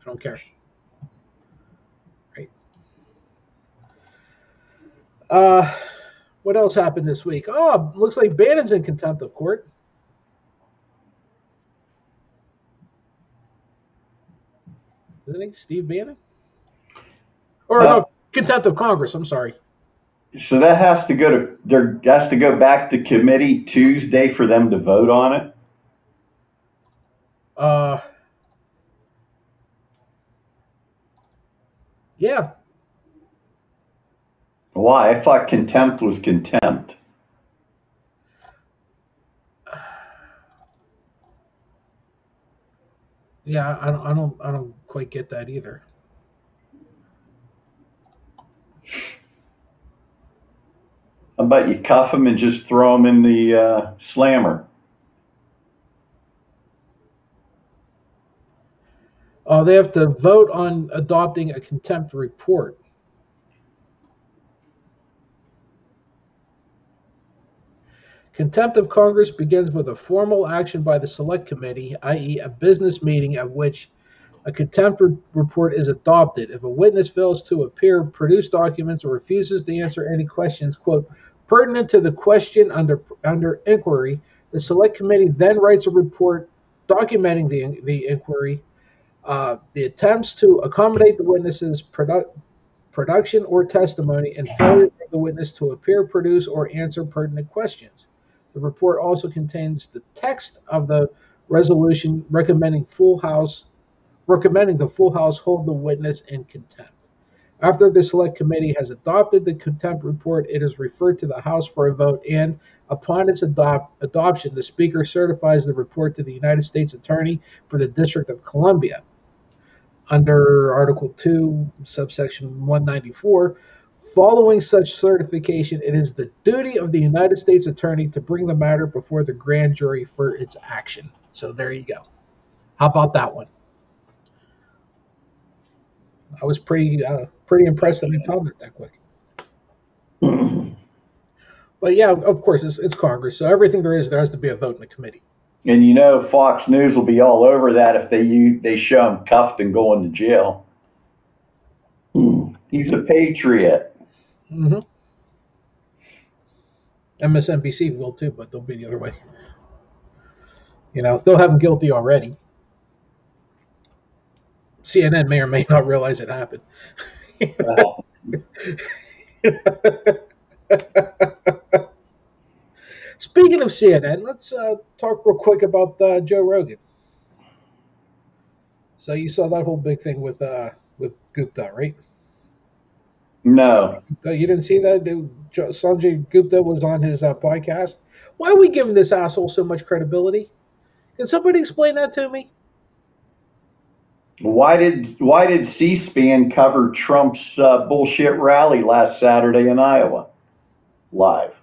I don't care. Right? What else happened this week? Oh, looks like Bannon's in contempt of court. Isn't he? Steve Bannon? Or no, contempt of Congress. I'm sorry. So that has to go back to committee Tuesday for them to vote on it. Yeah. Why? I thought contempt was contempt. Yeah, I don't quite get that either. How about you cuff them and just throw them in the slammer? They have to vote on adopting a contempt report. Contempt of Congress begins with a formal action by the Select Committee, i.e., a business meeting at which a contempt report is adopted. If a witness fails to appear, produce documents, or refuses to answer any questions, quote, pertinent to the question under inquiry, the Select Committee then writes a report documenting the inquiry, the attempts to accommodate the witness's production or testimony, and failure of the witness to appear, produce, or answer pertinent questions. The report also contains the text of the resolution recommending the full House hold the witness in contempt. After the Select Committee has adopted the contempt report, it is referred to the House for a vote, and upon its adoption, the Speaker certifies the report to the United States Attorney for the District of Columbia. Under Article 2, subsection 194, following such certification, it is the duty of the United States Attorney to bring the matter before the grand jury for its action. So there you go. How about that one? I was pretty impressed that they found it that quick. But yeah, of course, it's Congress, so everything there has to be a vote in the committee. And Fox News will be all over that if they show him cuffed and going to jail. He's a patriot. Mm-hmm. MSNBC will too, but they'll be the other way. They'll have him guilty already. CNN may or may not realize it happened. Uh, Speaking of CNN, let's talk real quick about Joe Rogan. So you saw that whole big thing with Gupta, right? no. You didn't see that? Sanjay Gupta was on his podcast. Why are we giving this asshole so much credibility? Can somebody explain that to me? Why did C-SPAN cover Trump's bullshit rally last Saturday in Iowa live?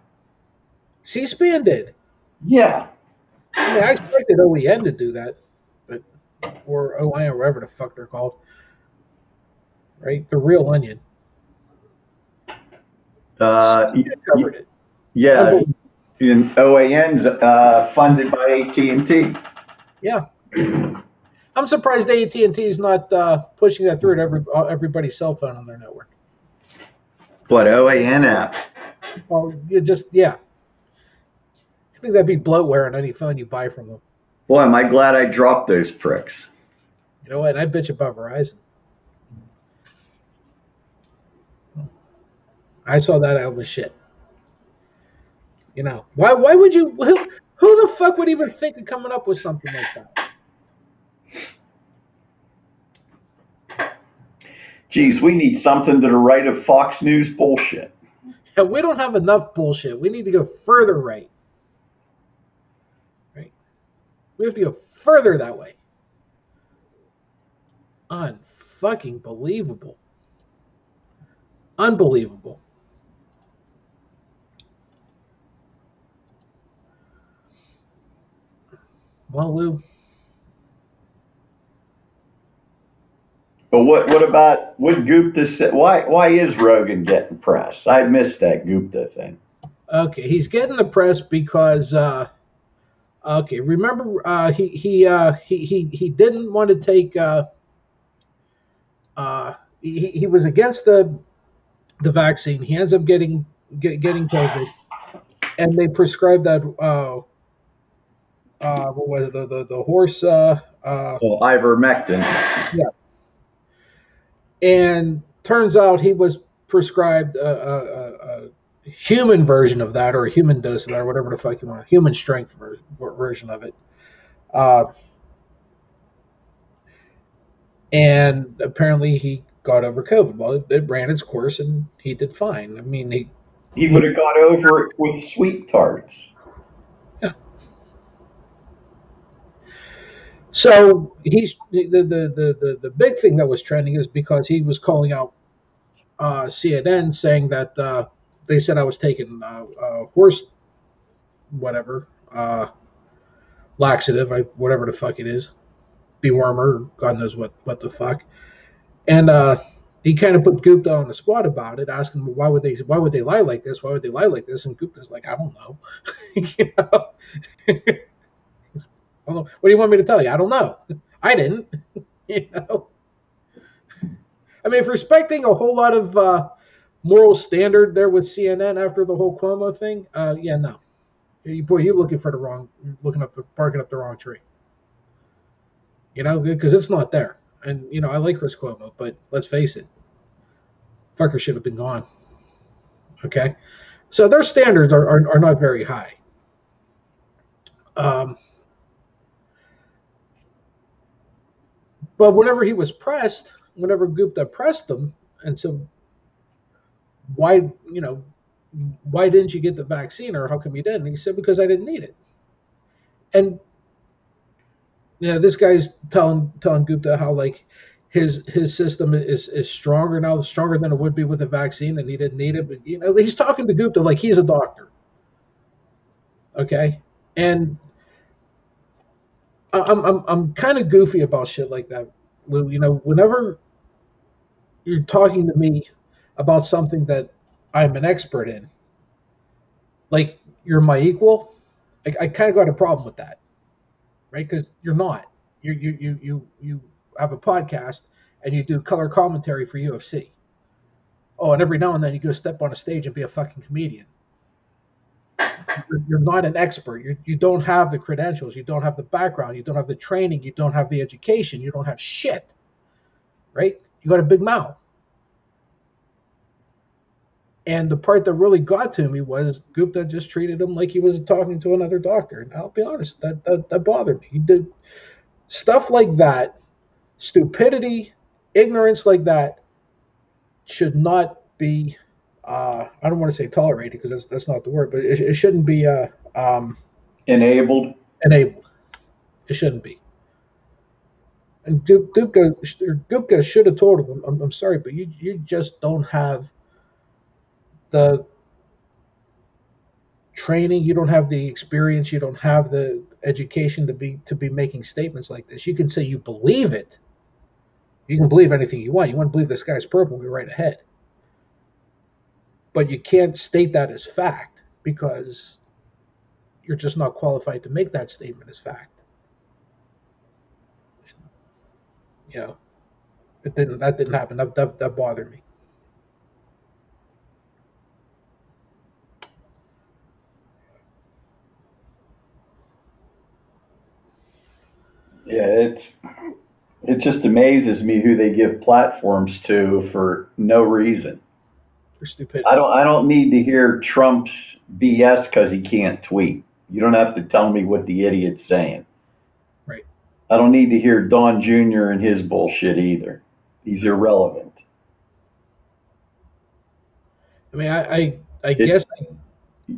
C-SPAN did. Yeah. I mean, I expected OEN to do that, or OIN, or whatever the fuck they're called, right? The Real Onion. Covered it. Yeah. And OAN's funded by AT&T. Yeah. I'm surprised AT&T is not pushing that through to everybody's cell phone on their network. What, OAN app? Well, I think that'd be bloatware on any phone you buy from them. Boy, am I glad I dropped those pricks. You know what? I bitch about Verizon. I saw that out was shit. Why would you? Who the fuck would even think of coming up with something like that? Geez, we need something to the right of Fox News bullshit. Yeah, we don't have enough bullshit. We need to go further right. Right? We have to go further that way. Unfucking believable. Unbelievable. Well, Lou. But what about what Gupta said? Why is Rogan getting press? I missed that Gupta thing. Okay, he's getting the press because remember he didn't want to take he was against the vaccine. He ends up getting COVID, and they prescribed that what was it, the horse Ivermectin. Yeah. And turns out he was prescribed a human version of that, or a human dose of that, or whatever the fuck you want, human strength version of it. And apparently he got over COVID. Well, it ran its course, and he did fine. I mean, he would have got over it with sweet tarts. Yeah. So he's the big thing that was trending is because he was calling out CNN, saying that they said I was taking horse whatever laxative, whatever the fuck it is, dewormer, God knows what the fuck, and he kind of put Gupta on the spot about it, asking him why would they lie like this? Why would they lie like this? And Gupta's like, I don't know. I don't know. What do you want me to tell you? I don't know. I didn't. I mean, if respecting a whole lot of moral standard there with CNN after the whole Cuomo thing, yeah, no. You're looking for barking up the wrong tree. Because it's not there. And, I like Chris Cuomo, but let's face it, fucker should have been gone. Okay? So their standards are not very high. But whenever Gupta pressed him, and so why didn't you get the vaccine, or how come you didn't? And he said, because I didn't need it. And this guy's telling Gupta how like his system is stronger now, stronger than it would be with a vaccine, and he didn't need it. But he's talking to Gupta like he's a doctor. Okay, and I'm kind of goofy about shit like that, Lou. Whenever you're talking to me about something that I'm an expert in, like you're my equal, I kind of got a problem with that, right? Because you're not. You have a podcast and you do color commentary for UFC. Oh, and every now and then you go step on a stage and be a fucking comedian. You're not an expert. You don't have the credentials. You don't have the background. You don't have the training. You don't have the education. You don't have shit, right? You got a big mouth. And the part that really got to me was Gupta just treated him like he was talking to another doctor. And I'll be honest, that bothered me. He did stuff like that, stupidity, ignorance like that should not be. I don't want to say tolerated because that's not the word, but it shouldn't be Enabled. enabled. It shouldn't be. And Gupta should have told him, I'm sorry, but you just don't have the training, you don't have the experience, you don't have the education to be making statements like this. You can say you believe it. You can believe anything you want. You want to believe the sky's purple, go right ahead. But you can't state that as fact because you're just not qualified to make that statement as fact. You know, that didn't happen. That bothered me. Yeah, it just amazes me who they give platforms to for no reason. For stupidity. I don't need to hear Trump's BS because he can't tweet. You don't have to tell me what the idiot's saying. Right. I don't need to hear Don Jr. and his bullshit either. He's irrelevant. I mean, I It, guess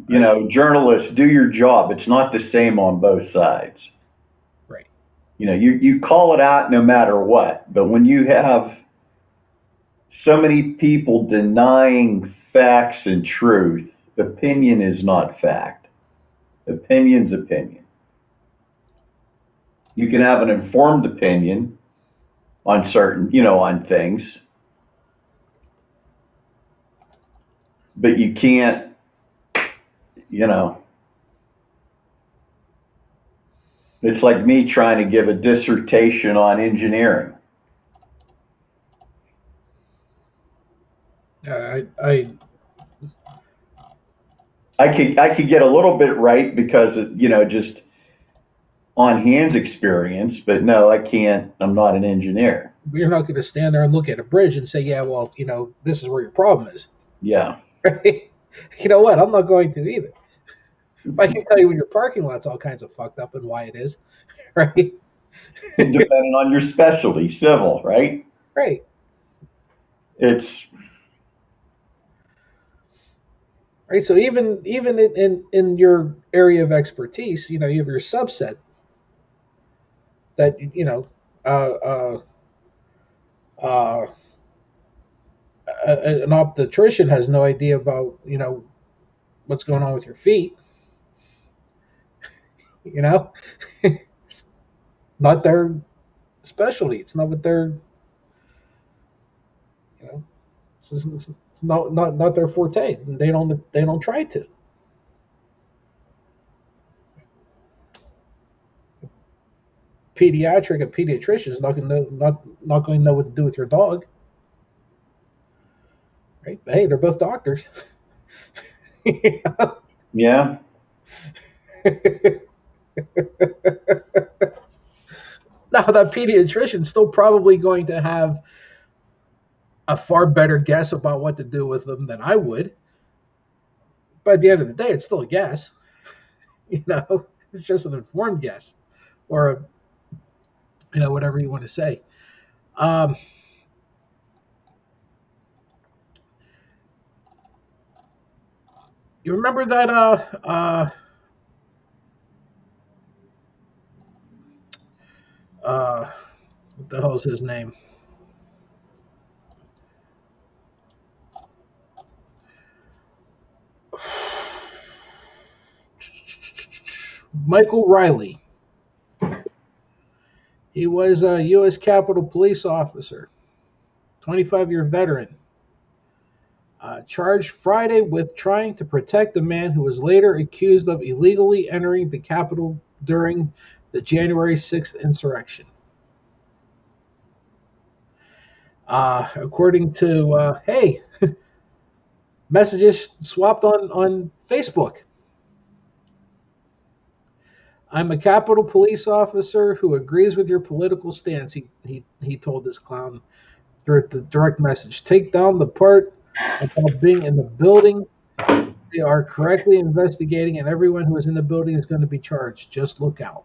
you know, journalists, do your job. It's not the same on both sides. right. You know, you call it out no matter what. But when you have so many people denying facts and truth, opinion is not fact. Opinion's opinion. You can have an informed opinion on certain, on things, but you can't, you know, it's like me trying to give a dissertation on engineering. I I could get a little bit right because just on hands experience, but no, I can't. I'm not an engineer. You're not going to stand there and look at a bridge and say, yeah, well, this is where your problem is. Yeah. Right? You know what? I'm not going to either. I can tell you when your parking lot's all kinds of fucked up and why it is. Right? Depending on your specialty, civil, right? Right. It's Right. So even in your area of expertise, you have your subset that uh, uh, an obstetrician has no idea about what's going on with your feet. You know, it's not their specialty. It's not what they're you know. It's not their forte. They don't try to. A pediatrician is not going to know, not going to know what to do with your dog. Right? But hey, they're both doctors. yeah. Now that pediatrician's still probably going to have a far better guess about what to do with them than I would. But at the end of the day, it's still a guess. It's just an informed guess, or whatever you want to say. Um, you remember that? What the hell's his name? Michael Riley. He was a U.S. Capitol Police officer, 25-year veteran. Charged Friday with trying to protect a man who was later accused of illegally entering the Capitol during the January 6th insurrection. According to, hey, messages swapped on Facebook. I'm a Capitol Police officer who agrees with your political stance, he told this clown through the direct message. Take down the part about being in the building. They are correctly investigating, and everyone who is in the building is going to be charged. Just look out.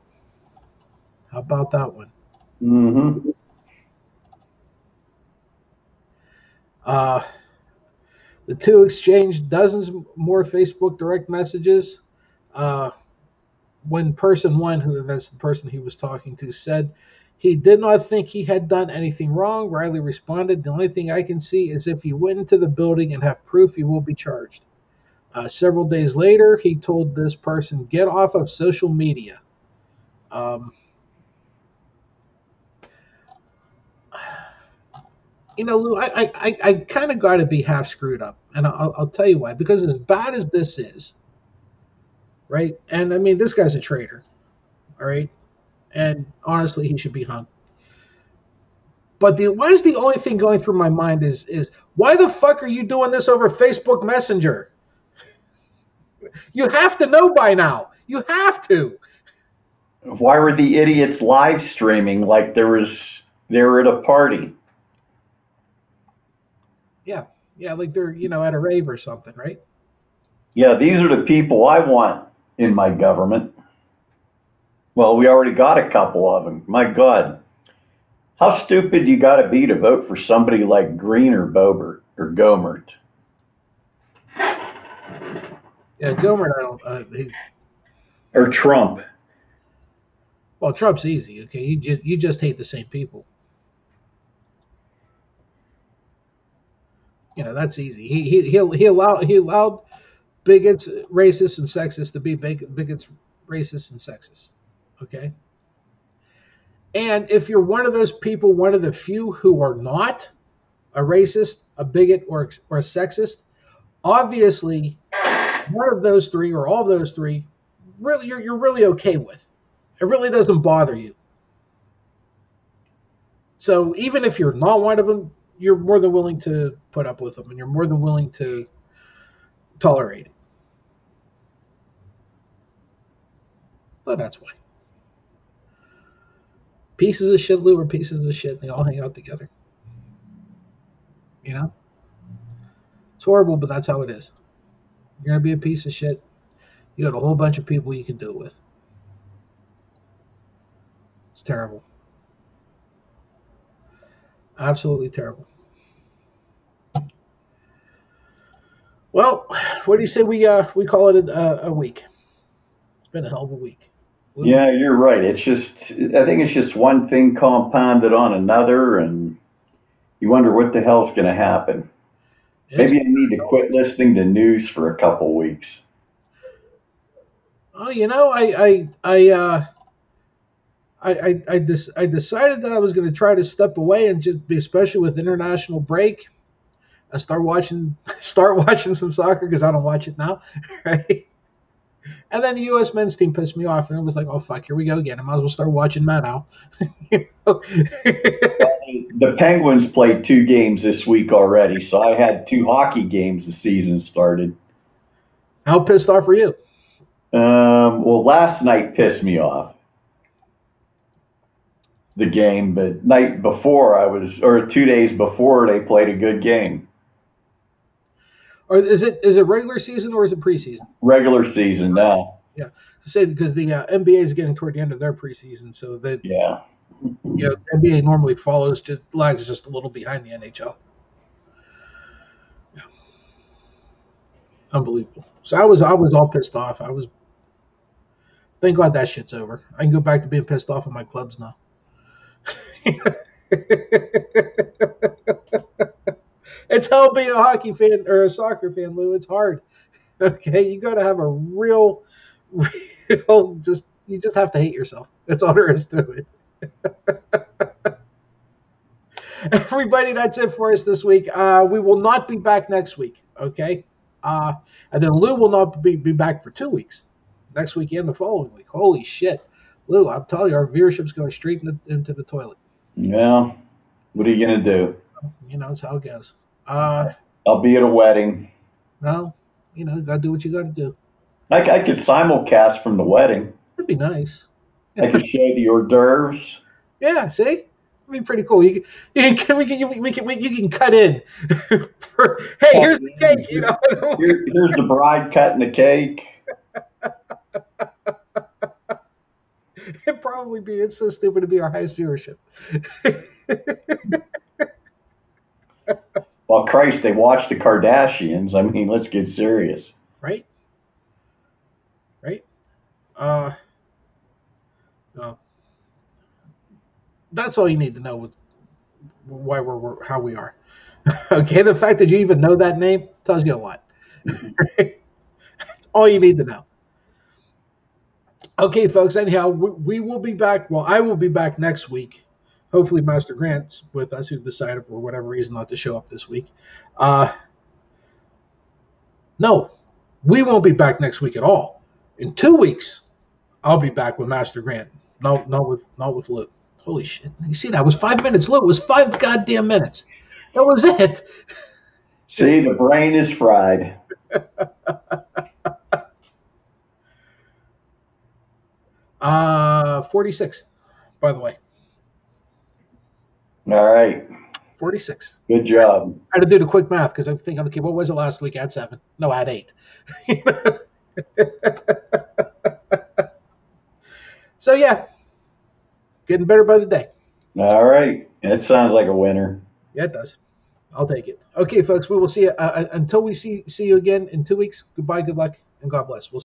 How about that one? Mm-hmm. Uh, the two exchanged dozens more Facebook direct messages. Uh, when person one, who that's the person he was talking to, said he did not think he had done anything wrong, Riley responded, the only thing I can see is if you went into the building and have proof, you will be charged. Several days later, he told this person, get off of social media. Um, Lou, I kind of got to be half screwed up. And I'll tell you why. Because as bad as this is, right? And I mean, this guy's a traitor, all right? And honestly, he should be hung. But why is the only thing going through my mind is why the fuck are you doing this over Facebook Messenger? You have to know by now. You have to. Why were the idiots live streaming like they were at a party? Yeah, yeah, like they're at a rave or something, right? Yeah, these are the people I want in my government. Well, we already got a couple of them. My God. How stupid you got to be to vote for somebody like Green or Bobert or Gomert? Yeah, Gomer, I don't. Or Trump. Well, Trump's easy. Okay, you just hate the same people. That's easy. He allowed bigots, racists, and sexists to be bigots, racists, and sexists. Okay, and if you're one of those people, one of the few who are not a racist, a bigot, or a sexist, obviously one of those three or all of those three, really you're really okay with. It really doesn't bother you. So even if you're not one of them, you're more than willing to put up with them, and you're more than willing to tolerate it. So that's why pieces of shit, Lou, are pieces of shit. And they all hang out together. You know, it's horrible, but that's how it is. You're gonna be a piece of shit. You got a whole bunch of people you can do it with. It's terrible, absolutely terrible. Well, what do you say we call it a week? It's been a hell of a week. Lou? Yeah, you're right. I think it's just one thing compounded on another, and you wonder what the hell's going to happen. It's Maybe I need to quit listening to news for a couple weeks. oh, I decided that I was going to try to step away and just be, especially with international break, and start watching some soccer because I don't watch it now, right? And then the U.S. men's team pissed me off, and it was like, oh fuck, here we go again. I might as well start watching that now. You know? The Penguins played 2 games this week already, so I had 2 hockey games the season started. How pissed off were you? Well, last night pissed me off, the game, but night before or 2 days before, they played a good game. Or is it regular season or is it preseason? Regular season now. Yeah, to say because the NBA is getting toward the end of their preseason, so that Yeah. NBA normally lags just a little behind the NHL. Yeah, unbelievable. So I was all pissed off. Thank God that shit's over. I can go back to being pissed off at my clubs now. It's hell being a hockey fan or a soccer fan, Lou. It's hard. Okay, you got to have a real, you just have to hate yourself. That's all there is to it. Everybody, that's it for us this week. We will not be back next week. Okay, and then Lou will not be back for 2 weeks. Next week and the following week. Holy shit, Lou! I'm telling you, our viewership's going straight into the toilet. Yeah. What are you going to do? That's how it goes. I'll be at a wedding. No, got to do what you got to do. I could simulcast from the wedding. be nice. I could show the hors d'oeuvres. Yeah, see, it'd be pretty cool. You can cut in. Hey, here's the cake. Here's the bride cutting the cake. It'd probably be. It's so stupid to be our highest viewership. Well, Christ, they watch the Kardashians. I mean, let's get serious. Right. No. That's all you need to know with why we're how we are. Okay, the fact that you even know that name tells you a lot. That's all you need to know. Okay, folks. Anyhow, we will be back. Well, I will be back next week. Hopefully, Master Grant's with us, who decided for whatever reason not to show up this week. No, we won't be back next week at all. In 2 weeks, I'll be back with Master Grant. No, not with Luke. Holy shit! You see, that was 5 minutes. Luke, it was 5 goddamn minutes. That was it. See, the brain is fried. 46, by the way. All right. 46. Good job. I had to do the quick math because I'm thinking, okay, what was it last week? I had 7. No, I had 8. So, yeah, getting better by the day. All right. That sounds like a winner. Yeah, it does. I'll take it. Okay, folks, we will see you. Until we see you again in 2 weeks, goodbye, good luck, and God bless. We'll